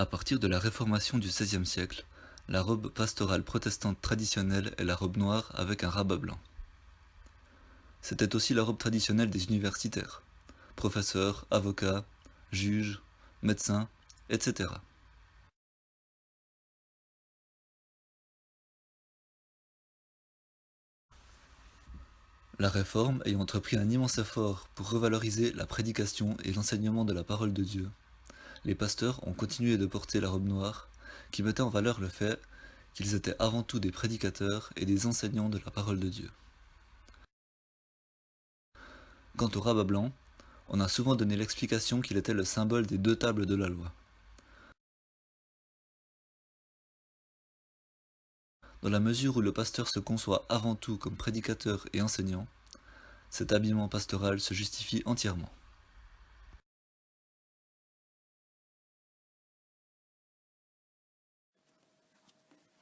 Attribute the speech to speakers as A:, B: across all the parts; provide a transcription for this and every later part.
A: À partir de la Réformation du XVIe siècle, la robe pastorale protestante traditionnelle est la robe noire avec un rabat blanc. C'était aussi la robe traditionnelle des universitaires, professeurs, avocats, juges, médecins, etc. La Réforme ayant entrepris un immense effort pour revaloriser la prédication et l'enseignement de la parole de Dieu, les pasteurs ont continué de porter la robe noire, qui mettait en valeur le fait qu'ils étaient avant tout des prédicateurs et des enseignants de la parole de Dieu. Quant au rabat blanc, on a souvent donné l'explication qu'il était le symbole des deux tables de la loi. Dans la mesure où le pasteur se conçoit avant tout comme prédicateur et enseignant, cet habillement pastoral se justifie entièrement.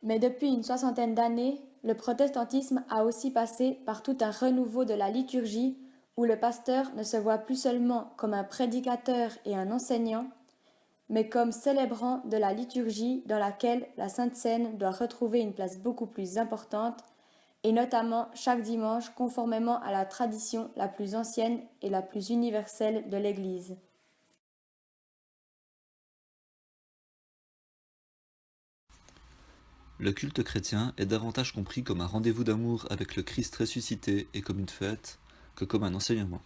B: Mais depuis une soixantaine d'années, le protestantisme a aussi passé par tout un renouveau de la liturgie où le pasteur ne se voit plus seulement comme un prédicateur et un enseignant, mais comme célébrant de la liturgie dans laquelle la Sainte Seine doit retrouver une place beaucoup plus importante, et notamment chaque dimanche conformément à la tradition la plus ancienne et la plus universelle de l'Église.
A: Le culte chrétien est davantage compris comme un rendez-vous d'amour avec le Christ ressuscité et comme une fête, que comme un enseignement.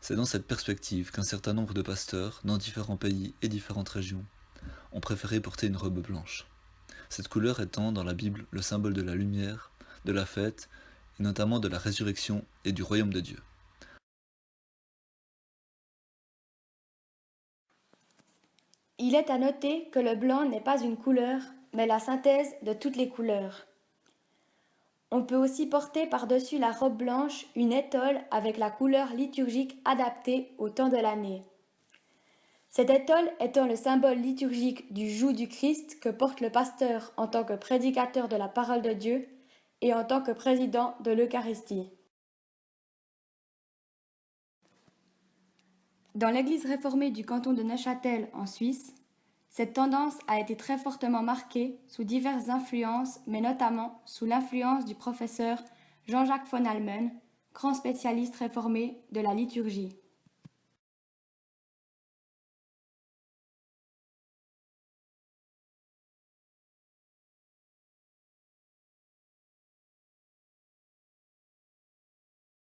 A: C'est dans cette perspective qu'un certain nombre de pasteurs, dans différents pays et différentes régions, ont préféré porter une robe blanche. Cette couleur étant, dans la Bible, le symbole de la lumière, de la fête, et notamment de la résurrection et du royaume de Dieu.
B: Il est à noter que le blanc n'est pas une couleur, mais la synthèse de toutes les couleurs. On peut aussi porter par-dessus la robe blanche une étole avec la couleur liturgique adaptée au temps de l'année. Cette étole étant le symbole liturgique du joug du Christ que porte le pasteur en tant que prédicateur de la parole de Dieu et en tant que président de l'Eucharistie. Dans l'Église réformée du canton de Neuchâtel en Suisse, cette tendance a été très fortement marquée sous diverses influences, mais notamment sous l'influence du professeur Jean-Jacques von Almen, grand spécialiste réformé de la liturgie.